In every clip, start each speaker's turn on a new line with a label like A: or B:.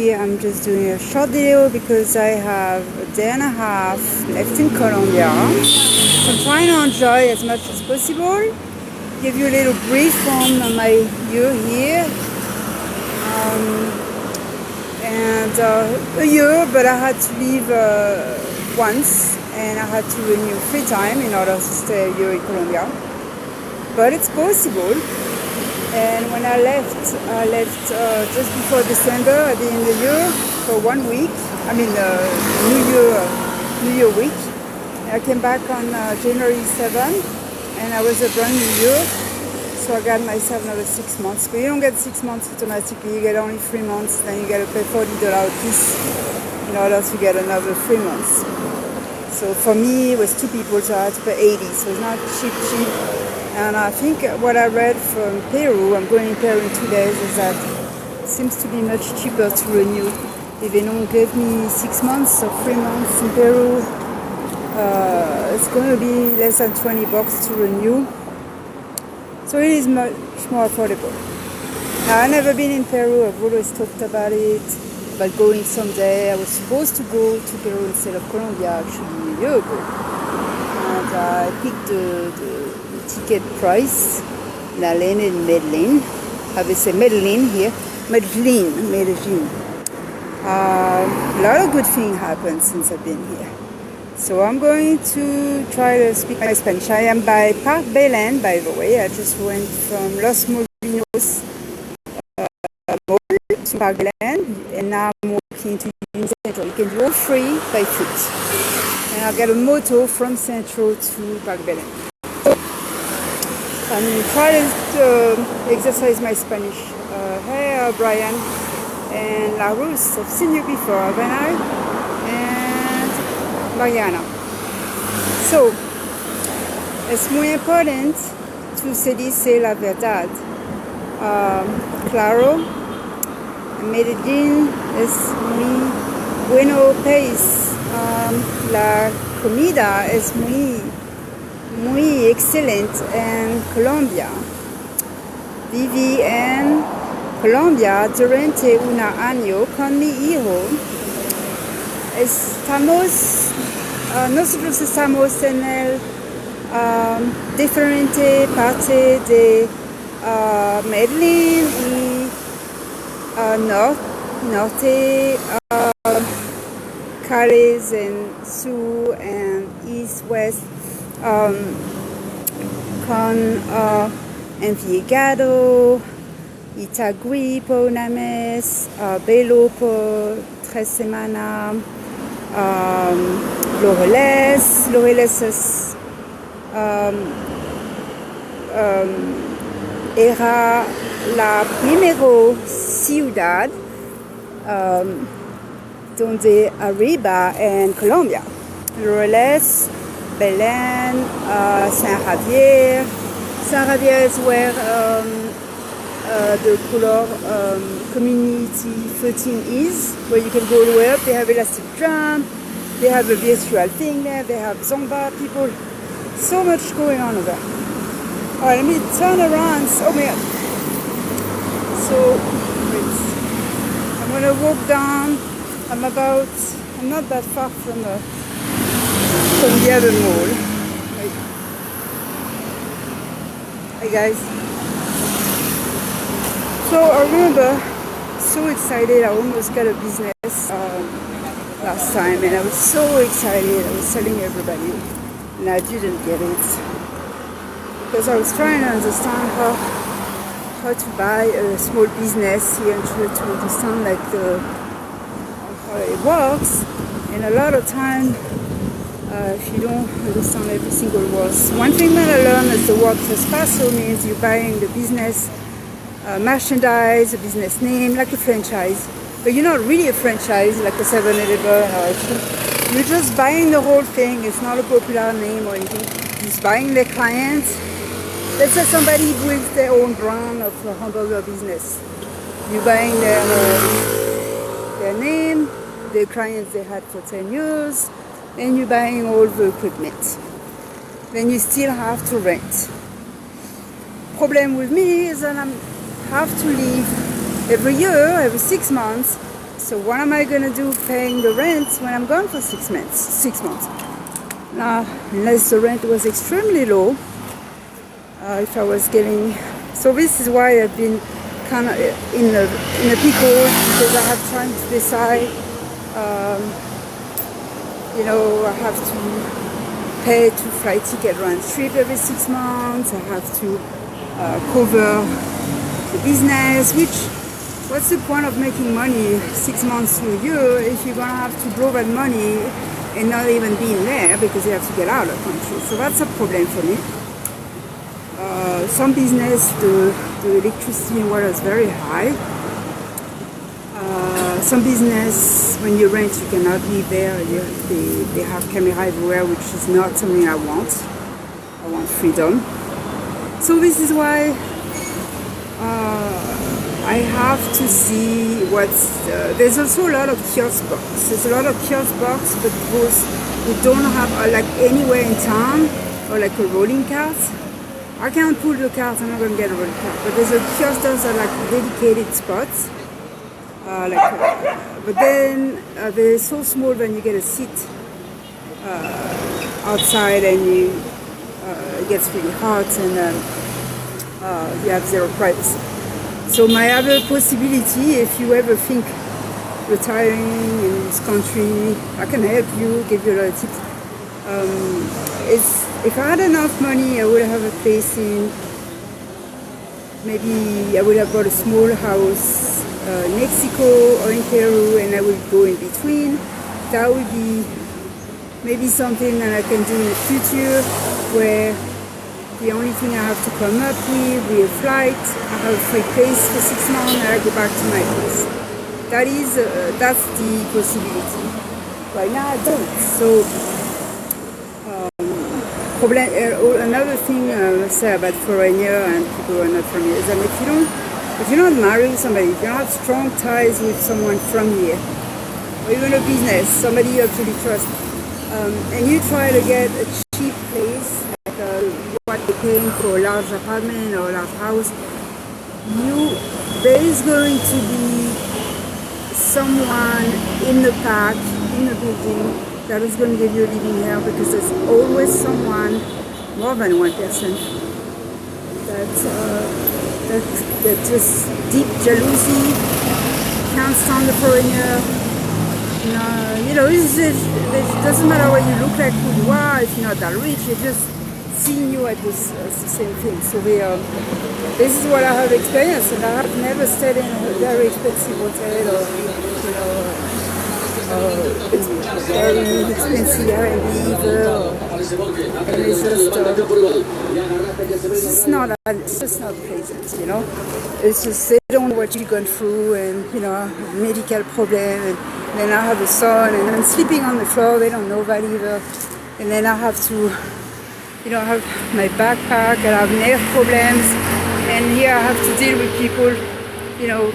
A: today I'm just doing a short video because I have a day and a half left in Colombia. So I'm trying to enjoy as much as possible. Give you a little brief on my year here. A year, but I had to leave once, and I had to renew 3 times in order to stay a year in Colombia. But it's possible. And when I left just before December at the end of the year for 1 week. I mean, New Year week. I came back on January 7th, and I was a brand new year. So I got myself another 6 months. But you don't get 6 months automatically. You get only 3 months. Then you got to pay $40 a piece in order to get another 3 months. So for me, it was 2 people, so I had to pay 80. So it's not cheap. And I think what I read from Peru, I'm going in Peru in 2 days, is that it seems to be much cheaper to renew. If they don't give me 6 months or 3 months in Peru, it's going to be less than $20 to renew. So it is much more affordable. Now, I've never been in Peru. I've always talked about it, about going someday. I was supposed to go to Peru instead of Colombia actually a year ago. And I picked the ticket price, La Lane and Medellin. I will say Medellin here. Medellin. A lot of good things happened since I've been here. So I'm going to try to speak my Spanish. I am by Park Belén, by the way. I just went from Los Molinos Mall to Park Belén, and now I'm walking to Union Central. You can do all free by foot. And I'll get a moto from Central to Park Belén. I'm trying to exercise my Spanish. Hey, Brian and La Rus, I've seen you before, haven't I? And Mariana. So, es muy importante tú se dice la verdad. Claro, Medellín es muy bueno país. La comida es muy excelente en Colombia. Viví en Colombia durante un año con mi hijo. Nosotros estamos en el diferente parte de Medellín y norte, calles en sur and east, west, con Envigado, Itagüí por una mes, Belo por 3 semanas, Loreles es, era la primera ciudad donde arriba en Colombia. Loreles, Belén, San Javier. San Javier is where the Color Community 13 is, where you can go to work. They have elastic drum, they have a virtual thing there, they have Zumba people. So much going on over there. Alright, let me turn around. Oh my god. So, wait. I'm gonna walk down. I'm not that far from the other mall. Hey guys. So I remember, so excited. I almost got a business last time, and I was so excited. I was telling everybody, and I didn't get it because I was trying to understand how to buy a small business here and try to understand like how it works. And a lot of time, if you don't understand every single word. One thing that I learned is the word traspaso means you're buying the business merchandise, a business name, like a franchise. But you're not really a franchise, like a 7-Eleven or anything. You're just buying the whole thing. It's not a popular name or anything. You're just buying their clients. Let's say somebody builds their own brand of a hamburger business. You're buying their name, the clients they had for 10 years, and you're buying all the equipment. Then you still have to rent. Problem with me is that I have to leave every year, every 6 months, So what am I gonna do paying the rent when I'm gone for 6 months? 6 months. Now, unless the rent was extremely low, if I was getting, so this is why I've been kind of in a pickle, because I have trying to decide. I have to pay to fly ticket round trip every 6 months. I have to cover the business, what's the point of making money 6 months to a year if you're gonna have to blow that money and not even be in there because you have to get out of the country? So that's a problem for me. Some business, the electricity and water is very high. Some business, when you rent, you cannot live there. They have camera everywhere, which is not something I want. I want freedom. So this is why I have to see what's. There's also a lot of kiosk box. There's a lot of kiosk box, but those we don't have like anywhere in town or like a rolling cart. I can't pull the cart. I'm not gonna get a rolling cart. But there's a kiosk that are like dedicated spots. But then they're so small when you get a seat outside and it gets really hot and you have zero privacy. So my other possibility, if you ever think retiring in this country, I can help you, give you a lot of tips. Is if I had enough money, I would have a place in. Maybe I would have bought a small house in Mexico or in Peru, and I would go in between. That would be maybe something that I can do in the future, where the only thing I have to come up with a flight, I have a free place for 6 months, and I go back to my place. That's the possibility. Right now I don't. So another thing I will say about foreigner and people who are not from here is that if you're not married with somebody, if you don't have strong ties with someone from here, or even a business, somebody you actually trust, and you try to get a cheap place, like what you're paying for a large apartment or a large house, there is going to be someone in the park, in the building, that is going to give you a living hell, because there's always someone, more than one person, that just deep jealousy, can't stand the foreigner. It doesn't matter what you look like, who you are, if you're not that rich, they're just seeing you as the same thing. So this is what I have experienced, and I have never stayed in a very expensive hotel or very expensive Airbnb either. And it's just not pleasant, It's just they don't know what you're going through, and medical problem, and then I have a son, and I'm sleeping on the floor. They don't know that either, and then I have to, I have my backpack, and I have nerve problems, and here I have to deal with people,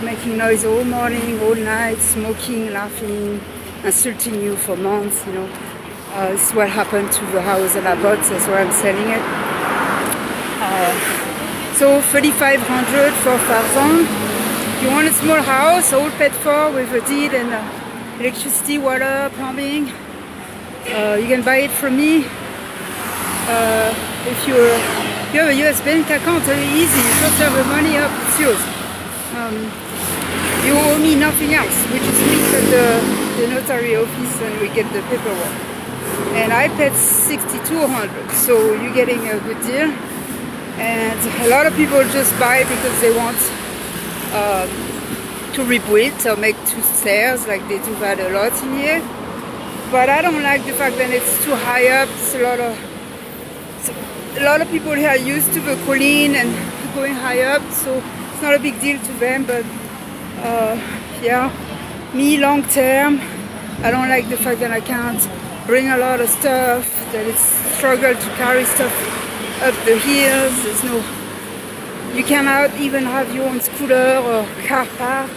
A: making noise all morning, all night, smoking, laughing, insulting you for months. This is what happened to the house that I bought. That's why I'm selling it. So 3,500, 4,000. You want a small house, all paid for with a deed and electricity, water, plumbing. You can buy it from me. If you have a US bank account, very easy. You transfer the money up, it's yours. You owe me nothing else. We just meet at the notary office and we get the paperwork. And I paid 6,200, so you're getting a good deal. And a lot of people just buy because they want to rebuild or make 2 stairs, like they do that a lot in here. But I don't like the fact that it's too high up. It's a lot of people here are used to the colline and going high up, so it's not a big deal to them. But me long term, I don't like the fact that I can't bring a lot of stuff, that it's struggle to carry stuff up the hills. You cannot even have your own scooter or car parked.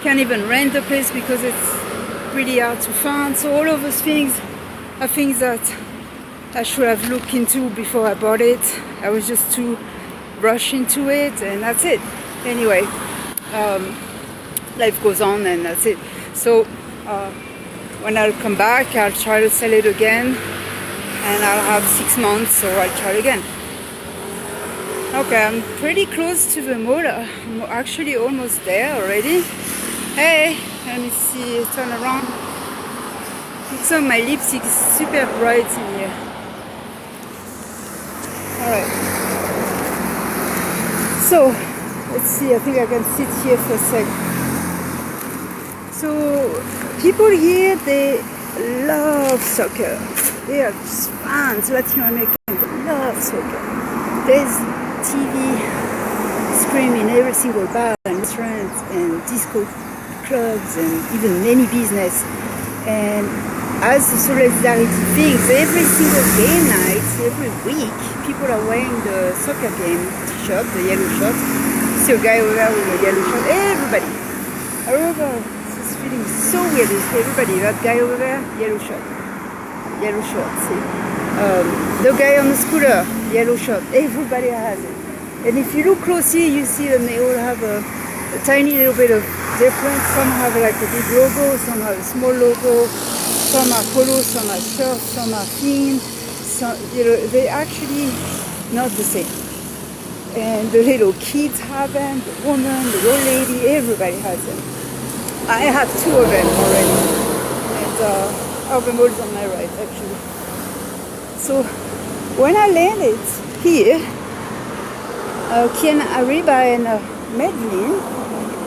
A: Can't even rent the place because it's really hard to find. So all of those things are things that I should have looked into before I bought it. I was just too rushed into it, and that's it. Anyway, life goes on, and that's it. So when I'll come back, I'll try to sell it again, and I'll have 6 months, so I'll try again. Okay, I'm pretty close to the mall. I'm actually almost there already. Hey, let me see, turn around. So my lipstick is super bright in here. Alright. So, let's see, I think I can sit here for a sec. So, people here, they love soccer. They are just fans, Latin Americans love soccer. There's TV screen in every single bar and restaurant and disco clubs and even many business. And as the solidarity things, every single game night, every week, people are wearing the soccer game t-shirt, the yellow shirt. You see a guy over there with a yellow shirt. Everybody. I remember this feeling so weird. Everybody, that guy over there, yellow shirt. Yellow shirt, see. The guy on the scooter, yellow shirt. Everybody has it. And if you look closely, you see them, they all have a tiny little bit of difference. Some have like a big logo, some have a small logo, some are polo, some are shirts, some are thin. Some, they're actually not the same. And the little kids have them, the woman, the old lady, everybody has them. I have 2 of them already. And the mall's on my right, actually. So when I landed here, qui arriva in Medellin,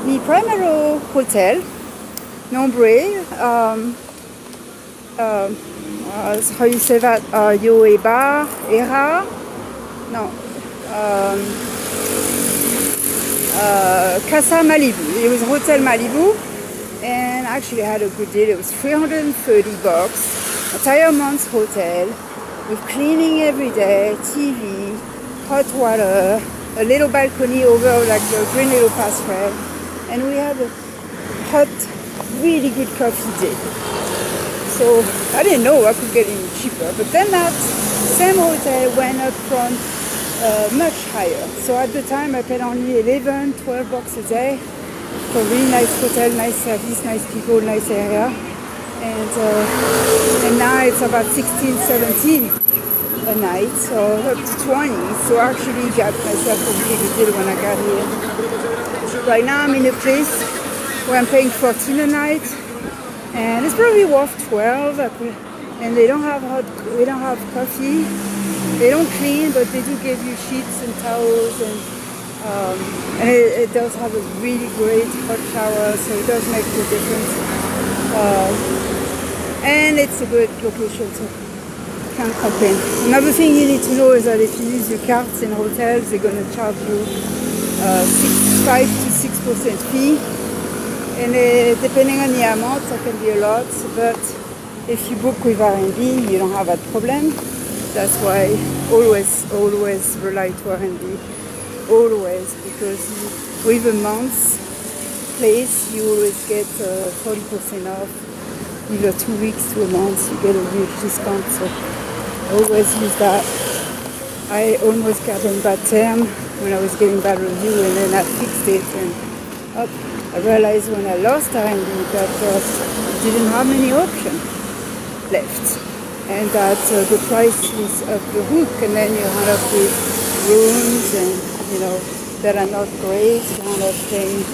A: mi primero hotel, nombre, how you say that, no, Casa Malibu. It was Hotel Malibu, and actually I had a good deal. It was $330, entire month's hotel, with cleaning every day, TV, hot water, a little balcony over like the green little pastoral, and we had a hot, really good coffee day. So I didn't know I could get any cheaper, but then that same hotel went up from much higher. So at the time I paid only $11-12 a day for a really nice hotel, nice service, nice people, nice area, and now it's about 16-17 a night, so up to 20. So I actually got myself a really good deal when I got here. Right now I'm in a place where I'm paying $14 a night, and it's probably worth 12. And they don't have coffee. They don't clean, but they do give you sheets and towels, and it does have a really great hot shower, so it does make a difference. And it's a good location, so can't complain. Another thing you need to know is that if you use your cards in hotels, they're going to charge you 5 to 6% fee, and depending on the amount, that can be a lot. But if you book with R&B, you don't have that problem. That's why always rely to R&B, always, because with a month's place, you always get 40% off. Either 2 weeks to a month, you get a huge discount. So always use that. I almost got in bad term when I was getting bad review, and then I fixed it, and I realized when I lost R&B that I didn't have many options left, and that the price was up the hook, and then you end up with rooms and that are not great. You end up paying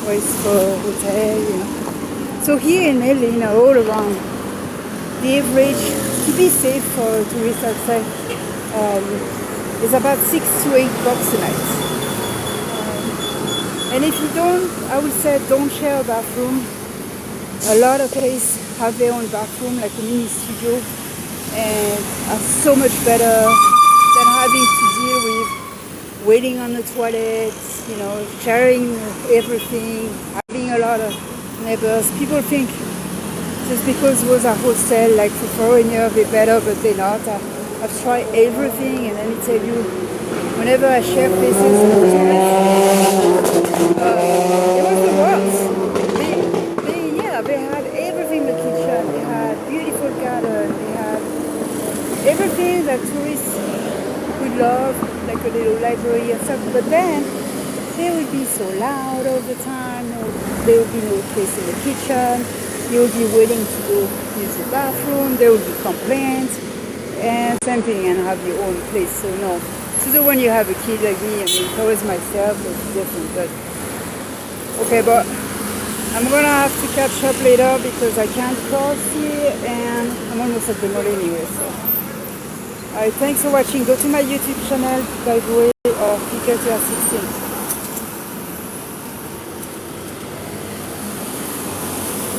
A: twice for a hotel, So here in Medellin, all around, the average to be safe for tourists, I'd say, is about $6 to $8 a night. And if you don't, I would say don't share a bathroom. A lot of places have their own bathroom, like a mini studio, and are so much better than having to deal with waiting on the toilet, sharing everything, having a lot of neighbors. People think just because those are hostel, like for foreigners, they're better, but they're not. I've tried everything, and let me tell you, whenever I share places with tourists, it was the worst. They had everything in the kitchen. They had beautiful garden. They had everything that tourists would love, like a little library and stuff. But then they would be so loud all the time. There would be no place in the kitchen. You would be waiting to go use the bathroom. There would be complaints. And same thing, and have your own place. So no. So when you have a kid like me, I mean, if I was myself, it's different. But okay, but I'm gonna have to catch up later because I can't cross here, and I'm almost at the mall anyway. So, alright, thanks for watching. Go to my YouTube channel, by the way, or Flickr 16.